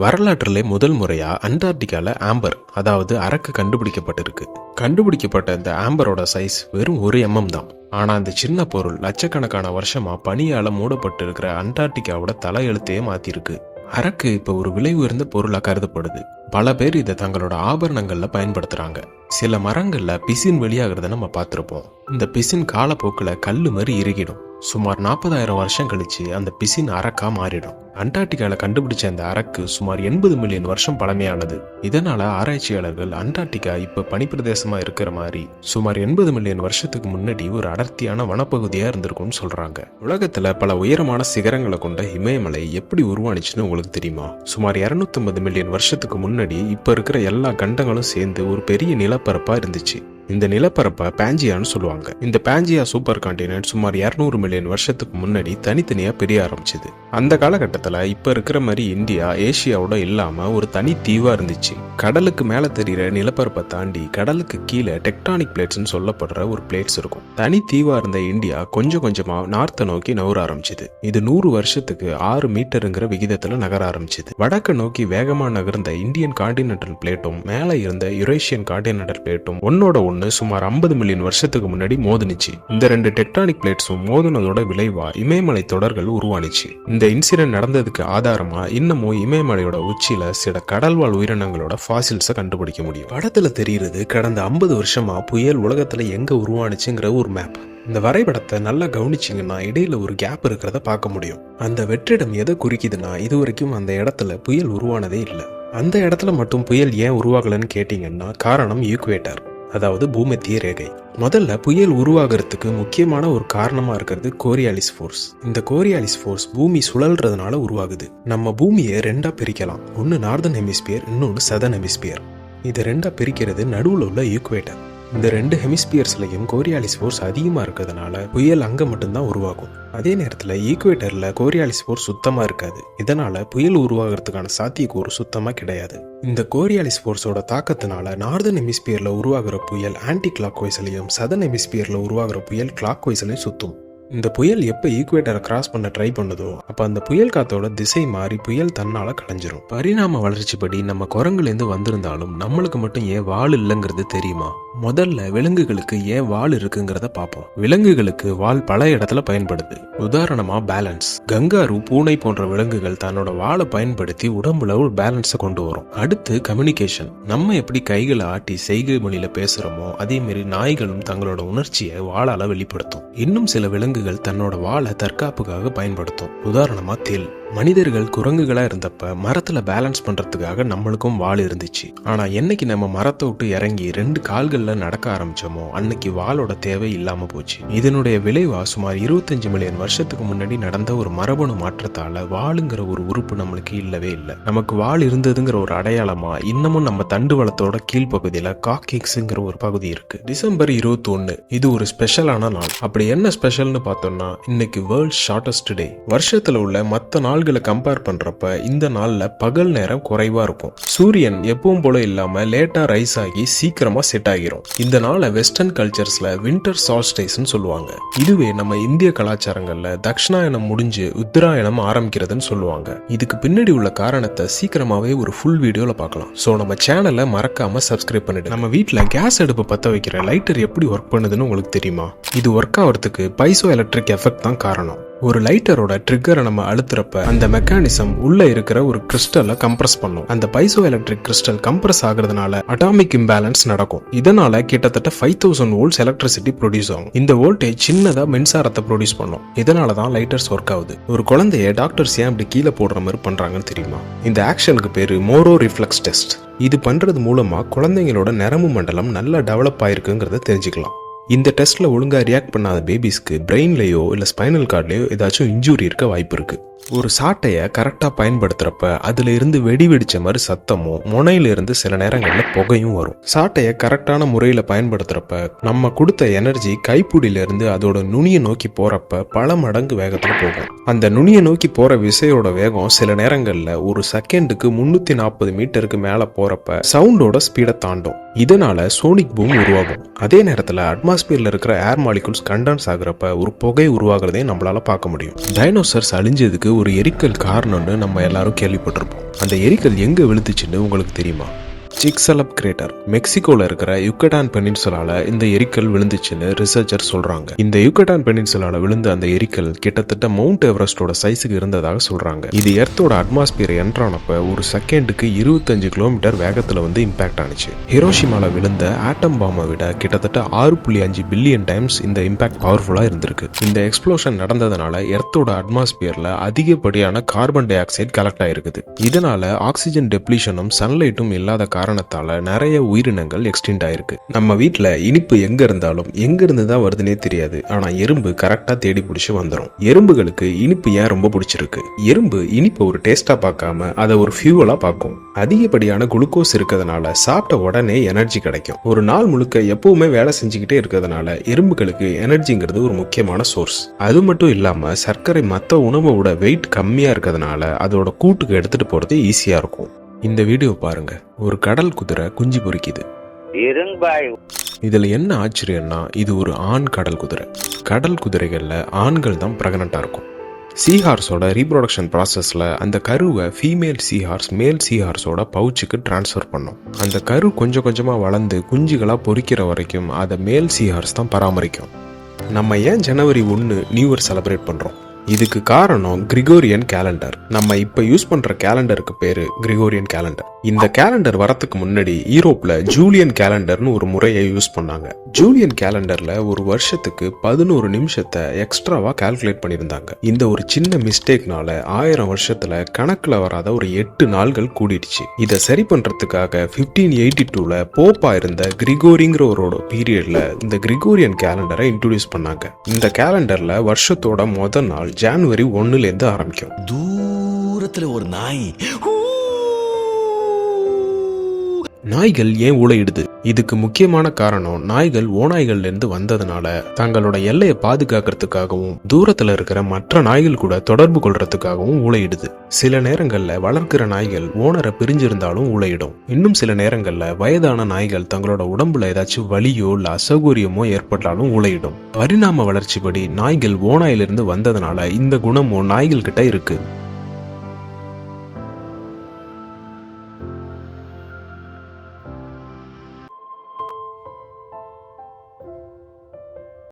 வரலாற்றிலே முதல் முறையா அண்டார்டிகால ஆம்பர் அதாவது அரக்கு கண்டுபிடிக்கப்பட்டிருக்கு. கண்டுபிடிக்கப்பட்ட இந்த ஆம்பரோட சைஸ் வெறும் 1 mm தான். ஆனா அந்த சின்ன பொருள் லட்சக்கணக்கான வருஷமா பனியால மூடப்பட்டு இருக்கிற அண்டார்டிகாவோட தலையெழுத்தையே மாத்திருக்கு. அரக்கு இப்ப ஒரு விலை உயர்ந்த பொருளா கருதப்படுது. பல பேர் இதை தங்களோட ஆபரணங்கள்ல பயன்படுத்துறாங்க. சில மரங்கள்ல பிசின் வெளியாகிறத நம்ம பார்த்திருப்போம். இந்த பிசின் காலப்போக்குல கல்லு மாதிரி இறுகிடும். சுமார் 40,000 வருஷம் கழிச்சு அந்த பிசின் அரக்கா மாறிடும். அண்டார்டிகால கண்டுபிடிச்ச அந்த அரக்கு சுமார் 80 மில்லியன் வருஷம் பழமையானது. இதனால ஆராய்ச்சியாளர்கள் அண்டார்டிகா இப்ப பனிப்பிரதேசமா இருக்கிற மாதிரி சுமார் 80 மில்லியன் வருஷத்துக்கு முன்னாடி ஒரு அடர்த்தியான வனப்பகுதியா இருந்திருக்கும்னு சொல்றாங்க. உலகத்துல பல உயரமான சிகரங்களை கொண்ட இமயமலை எப்படி உருவானுச்சுன்னு உங்களுக்கு தெரியுமா? சுமார் 250 மில்லியன் வருஷத்துக்கு முன்னாடி இப்ப இருக்கிற எல்லா கண்டங்களும் சேர்ந்து ஒரு பெரிய நிலப்பரப்பா இருந்துச்சு. இந்த நிலப்பரப்பை பாஞ்சியான்னு சொல்லுவாங்க. இந்த பாஞ்சியா சூப்பர் கான்டினென்ட் சுமார் 200 மில்லியன் வருஷத்துக்கு முன்னாடி தனித்தனியா பிரிய ஆரம்பிச்சது. அந்த காலகட்டத்துல இப்ப இருக்கிற மாதிரி இந்தியா ஏசியாவோட இல்லாம ஒரு தனி தீவா இருந்துச்சு. கடலுக்கு மேல தெரிகிற நிலப்பரப்பை தாண்டி கடலுக்கு கீழே டெக்டானிக் பிளேட்ஸ்னு சொல்லப்படுற ஒரு பிளேட்ஸ் இருக்கும். தனி தீவா இருந்த இந்தியா கொஞ்சம் கொஞ்சமா நார்த்தை நோக்கி நகர ஆரம்பிச்சது. இது 100 வருஷத்துக்கு 6 மீட்டருங்கிற விகிதத்துல நகர ஆரம்பிச்சது. வடக்கு நோக்கி வேகமா நகர்ந்த இந்தியன் கான்டினென்டல் பிளேட்டும் மேல இருந்த யுரேஷியன் கான்டினென்டல் பிளேட்டும் ஒன்னோட சுமார் 50 மில்லியன் வருஷத்துக்கு முன்னாடி மோதினுச்சு. இந்த 2 டெக்டானிக் பிளேட்ஸும் மோதினதோட விளைவா இமயமலை தொடர்கள் உருவானுச்சு. இந்த இன்சிடென்ட் நடந்ததுக்கு ஆதாரமா இன்னமும் இமயமலையோட உச்சியில சில கடல்வாழ் உயிரினங்களோட ஃபாசில்ஸை கண்டுபிடிக்க முடியும். படத்துல தெரியுறது கடந்த 50 வருஷமா புயல் உலகத்துல எங்க உருவானுச்சுங்கிற ஒரு மேப். இந்த வரைபடத்தை நல்லா கவனிச்சிங்கன்னா இடையில ஒரு கேப் இருக்கிறத பார்க்க முடியும். அந்த வெற்றிடம் எதை குறிக்குதுன்னா இதுவரைக்கும் அந்த இடத்துல புயல் உருவானதே இல்லை. அந்த இடத்துல மட்டும் புயல் ஏன் உருவாகலன்னு கேட்டீங்கன்னா காரணம் ஈக்குவேட்டர், அதாவது பூமத்திய ரேகை. முதல்ல புயல் உருவாகிறதுக்கு முக்கியமான ஒரு காரணமா இருக்கிறது கோரியாலிஸ் ஃபோர்ஸ். இந்த கோரியாலிஸ் ஃபோர்ஸ் பூமி சுழல்றதுனால உருவாகுது. நம்ம பூமியை 2ஆ பிரிக்கலாம். ஒன்னு நார்தன் ஹெமிஸ்பியர், இன்னொன்னு சதர்ன் ஹெமிஸ்பியர். இதை 2ஆ பிரிக்கிறது நடுவுல உள்ள ஈக்குவேட்டர். இந்த 2 ஹெமிஸ்பியர்ஸ்லயும் கோரியாலிஸ் ஃபோர்ஸ் அதிகமா இருக்கிறதுனால புயல் அங்க மட்டும்தான் உருவாகும். அதே நேரத்துல ஈக்குவேட்டர்ல கோரியாலிஸ் ஃபோர்ஸ் சுத்தமா இருக்காது. இதனால புயல் உருவாகிறதுக்கான சாத்தியக்கூறு சுத்தமா கிடையாது. இந்த கோரியாலிஸ் ஃபோர்ஸோட தாக்கத்தினால நார்தன் ஹெமிஸ்பியர்ல உருவாகிற புயல் ஆன்டி கிளாக் வைஸ்லயும் சதர்ன் ஹெமிஸ்பியர்ல உருவாகிற புயல் கிளாக் வைஸ்லயும் சுத்தும். இந்த புயல் எப்ப ஈக்குவேட்டரை கிராஸ் பண்ண ட்ரை பண்ணுதோ அப்ப அந்த புயல் காத்தோட திசை மாறி புயல் தன்னால கலைஞ்சிரும். பரிணாம வளர்ச்சிப்படி நம்ம குரங்குலேருந்து வந்திருந்தாலும் நம்மளுக்கு மட்டும் ஏன் வால் இல்லைங்கிறது தெரியுமா? முதல்ல விலங்குகளுக்கு ஏன் வால் இருக்குங்கிறத பார்ப்போம். விலங்குகளுக்கு வால் பல இடத்துல பயன்படுது. உதாரணமா பேலன்ஸ். கங்காரு, பூனை போன்ற விலங்குகள் தன்னோட வாலை பயன்படுத்தி உடம்புல ஒரு பேலன்ஸை கொண்டு வரும். அடுத்து கம்யூனிகேஷன். நம்ம எப்படி கைகளை ஆட்டி செய்கை மொழியில பேசுறோமோ அதே மாதிரி நாய்களும் தங்களோட உணர்ச்சியை வாளால வெளிப்படுத்தும். இன்னும் சில விலங்குகள் தன்னோட வாளை தற்காப்புக்காக பயன்படுத்தும். உதாரணமா தேல். மனிதர்கள் குரங்குகளா இருந்தப்ப மரத்துல பேலன்ஸ் பண்றதுக்காக நம்மளுக்கும் வால் இருந்துச்சு. ஆனா என்னைக்கு நம்ம மரத்தை விட்டு இறங்கி 2 கால்கள்ல நடக்க ஆரம்பிச்சோமோ அன்னைக்கு வாளோட தேவை இல்லாம போச்சு. இதனுடைய விளைவா சுமார் 25 மில்லியன் வருஷத்துக்கு முன்னாடி நடந்த ஒரு மரபணு மாற்றத்தால வாளுங்கிற ஒரு உறுப்பு நம்மளுக்கு இல்லவே இல்லை. நமக்கு வால் இருந்ததுங்கிற ஒரு அடையாளமா இன்னமும் நம்ம தண்டுவளத்தோட கீழ்பகுதியில காக்கெக்ஸ்ங்கிற ஒரு பகுதி இருக்கு. டிசம்பர் 21 இது ஒரு ஸ்பெஷலான நாள். அப்படி என்ன ஸ்பெஷல்னு பார்த்தோம்னா இன்னைக்கு வேர்ல்ட் ஷார்டஸ்ட் டே. வருஷத்துல உள்ள மத்த நாள்களை கம்பேர் பண்றப்ப இந்த நாள்ல பகல் நேரம் குறைவா இருக்கும். சூரியன் எப்பவும் போல இல்லாம லேட்டா ரைஸ் ஆகி சீக்கிரமா செட் ஆகிரும். இந்த நாளை வெஸ்டர்ன் கல்ச்சர்ஸ்ல வின்டர் சால்ஸ்டைஸ்னு சொல்லுவாங்க. இதுவே நம்ம இந்திய கலாச்சாரங்கள்ல தட்சிணாயனம் முடிஞ்சு உத்தராயணம் ஆரம்பிக்கிறதுன்னு சொல்லுவாங்க. இதுக்கு பின்னாடி உள்ள காரணத்தை சீக்கிரமாவே ஒரு ஃபுல் வீடியோல பார்க்கலாம். சோ நம்ம சேனலை மறக்காம சப்ஸ்கிரைப் பண்ணிடு. நம்ம வீட்டுல கேஸ் அடுப்பு பத்த வைக்கிற லைட்டர் எப்படி ஒர்க் பண்ணுதுன்னு உங்களுக்கு தெரியுமா? இது ஒர்க் ஆகிறதுக்கு பைசோ எலக்ட்ரிக் எஃபெக்ட் தான் காரணம். ஒரு லைட்டரோட ட்ரிக்கரை நம்ம அழுத்துறப்ப அந்த மெக்கானிசம் உள்ள இருக்கிற ஒரு கிறிஸ்டலை கம்ப்ரஸ் பண்ணும். அந்த பைசோ எலக்ட்ரிக் கிறிஸ்டல் கம்ப்ரஸ் ஆகுறதுனால அட்டாமிக் இம்பேலன்ஸ் நடக்கும். இதனால கிட்டத்தட்ட 5000 வோல்ட்ஸ் எலக்ட்ரிசிட்டி ப்ரொடியூஸ் ஆகும். இந்த வோல்டேஜ் சின்னதா மின்சாரத்தை ப்ரொடியூஸ் பண்ணும். இதனாலதான் லைட்டர்ஸ் ஒர்க் ஆகுது. ஒரு குழந்தைய டாக்டர்ஸ் ஏன் இப்படி கீழே போடுற மாதிரி பண்றாங்கன்னு தெரியுமா? இந்த ஆக்ஷனுக்கு பேரு மோரோ ரிஃப்ளெக்ஸ் டெஸ்ட். இது பண்றது மூலமா குழந்தைங்களோட நரம்பு மண்டலம் நல்லா டெவலப் ஆயிருக்குங்கிறத தெரிஞ்சுக்கலாம். இந்த டெஸ்ட்ல ஒழுங்கா ரியாக்ட் பண்ணாத பேபிஸ்க்கு பிரெயின்லயோ இல்ல ஸ்பைனல் கார்ட்லயோ ஏதாச்சும் இன்ஜூரி இருக்க வாய்ப்பு இருக்கு. ஒரு சாட்டைய கரெக்டா பயன்படுத்துறப்ப அதுல இருந்து வெடி வெடிச்ச மாதிரி சத்தமும் முனையில இருந்து சில நேரங்கள்ல புகையும் வரும். சாட்டைய கரெக்டான முறையில பயன்படுத்துறப்ப நம்ம கொடுத்த எனர்ஜி கைப்பிடியில இருந்து அதோட நுனியை நோக்கி போறப்ப பல மடங்கு வேகத்துல போகும். அந்த நுனியை நோக்கி போற விசையோட வேகம் சில நேரங்கள்ல ஒரு செகண்டுக்கு 340 மீட்டருக்கு மேல போறப்ப சவுண்டோட ஸ்பீடை தாண்டும். இதனால சோனிக் பூம் உருவாகும். அதே நேரத்துல அட்மாஸ்பியர்ல இருக்கிற ஏர் மாலிகுல்ஸ் கண்டென்ஸ் ஆகுறப்ப ஒரு புகை உருவாகிறதையும் நம்மளால பார்க்க முடியும். டைனோசர்ஸ் அழிஞ்சதுக்கு இதுக்கு ஒரு எரிக்கல் காரணம்னு நம்ம எல்லாரும் கேள்விப்பட்டிருப்போம். அந்த எரிக்கல் எங்க விழுந்துச்சுன்னு உங்களுக்கு தெரியுமா? சிக்ஸலப் கிரேட்டர், மெக்சிகோல இருக்கிற யுக்கட்டான் பெனின்சுலால இந்த எரிக்கல் விழுந்துச்சுன்னு ரிசர்ச்சர் சொல்றாங்க. இந்த யுக்கட்டான் பெனின்சுலால விழுந்த அந்த எரிக்கல் கிட்டத்தட்ட மவுண்ட் எவரெஸ்டோட சைஸுக்கு இருந்ததாக சொல்றாங்க. இது எர்த்தோட அட்மாஸ்பியர் என்ட்ரானப்ப ஒரு செகண்டுக்கு 25 கிலோமீட்டர் வேகத்துல வந்து இம்பாக்ட் ஆனிச்சு. ஹிரோஷிமால விழுந்த ஆட்டம் பாம்பை விட கிட்டத்தட்ட 6.5 பில்லியன் டைம்ஸ் இந்த இம்பாக்ட் பவர்ஃபுல்லா இருந்திருக்கு. இந்த எக்ஸ்ப்ளோஷன் நடந்ததுனால எர்த்தோட அட்மாஸ்பியர்ல அதிகப்படியான கார்பன் டை ஆக்சைடு கலெக்ட் ஆயிருக்குது. இதனால ஆக்சிஜன் டெப்ளீஷனும் சன்லைட்டும் இல்லாத காரணத்தால நிறைய உயிரினங்கள் எக்ஸ்டிண்ட் ஆயிருக்கு. நம்ம வீட்டுல இனிப்பு எங்க இருந்தாலும் எங்க இருந்து தான் வருதுன்னே தெரியாது. ஆனா எறும்பு கரெக்டா தேடி பிடிச்சு வந்துடும். எறும்புகளுக்கு இனிப்பு ஏன் ரொம்ப பிடிச்சிருக்கு? எறும்பு இனிப்பு ஒரு டேஸ்டா பார்க்காம அதை ஒரு ஃபியூவலா பார்க்கும். அதிகப்படியான குளுக்கோஸ் இருக்கிறதுனால சாப்பிட்ட உடனே எனர்ஜி கிடைக்கும். ஒரு நாள் முழுக்க எப்பவுமே வேலை செஞ்சுக்கிட்டே இருக்கிறதுனால எறும்புகளுக்கு எனர்ஜிங்கிறது ஒரு முக்கியமான சோர்ஸ். அது மட்டும் இல்லாம சர்க்கரை மற்ற உணவை விட வெயிட் கம்மியா இருக்கிறதுனால அதோட கூட்டுக்கு எடுத்துட்டு போறது ஈஸியா இருக்கும். இந்த வீடியோ பாருங்க. ஒரு கடல் குதிரை குஞ்சு பொரிக்குது. இதுல என்ன ஆச்சரியம்னா இது ஒரு ஆண் கடல் குதிரை. கடல் குதிரைகள்ல ஆண்கள் தான் பிரெக்னண்டா இருக்கும். சீஹார்ஸோட ரீப்ரொடக்ஷன் ப்ராசஸ்ல அந்த கருவை ஃபீமேல் சீஹார்ஸ் மேல் சீஹார்ஸோட பவுச்சுக்கு டிரான்ஸ்ஃபர் பண்ணும். அந்த கரு கொஞ்சம் கொஞ்சமா வளர்ந்து குஞ்சுகளா பொரிக்கிற வரைக்கும் அதை மேல் சீஹார்ஸ் தான் பராமரிக்கும். நம்ம ஏன் ஜனவரி 1 நியூ இயர் செலிப்ரேட் பண்றோம்? இதுக்கு காரணம் கிரிகோரியன் கேலண்டர். நம்ம இப்ப யூஸ் பண்ற கேலண்டருக்கு பேரு கிரிகோரியன் கேலண்டர். இந்த கேலண்டர் வரத்துக்கு முன்னாடி யூரோப்ல ஜூலியன் கேலண்டர்னு ஒரு முறையை யூஸ் பண்ணாங்க. ஜூலியன் கேலண்டர்ல ஒரு வருஷத்துக்கு 11 நிமிஷத்தை எக்ஸ்ட்ராவா கால்குலேட் பண்ணிருந்தாங்க. இந்த ஒரு சின்ன மிஸ்டேக்னால 1000 வருஷத்துல கணக்குல வராத ஒரு 8 நாள்கள் கூடிடுச்சு. இதை சரி பண்றதுக்காக 1582ல போப்பா இருந்த கிரிகோரிங்கிறவரோட பீரியட்ல இந்த கிரிகோரியன் கேலண்டரை இன்ட்ரோடியூஸ் பண்ணாங்க. இந்த கேலண்டர்ல வருஷத்தோட முதல் நாள் ஜனவரி 1ல இருந்து ஆரம்பிக்கும். தூரத்துல ஒரு நாய்கள் ஏன் ஊளையிடுது? இதுக்கு முக்கியமான காரணம் நாய்கள் ஓநாய்கள்ல இருந்து வந்ததுனால தங்களோட எல்லையை பாதுகாக்கிறதுக்காகவும் தூரத்துல இருக்கிற மற்ற நாய்கள் கூட தொடர்பு கொள்றதுக்காகவும் ஊளையிடுது. சில நேரங்கள்ல வளர்க்கிற நாய்கள் ஓனரை பிரிஞ்சிருந்தாலும் ஊளையிடும். இன்னும் சில நேரங்கள்ல வயதான நாய்கள் தங்களோட உடம்புல ஏதாச்சும் வலியோ இல்ல அசௌகரியமோ ஏற்பட்டாலும் ஊளையிடும். பரிணாம வளர்ச்சிப்படி நாய்கள் ஓநாயிலிருந்து வந்ததுனால இந்த குணமும் நாய்கள் கிட்ட இருக்கு.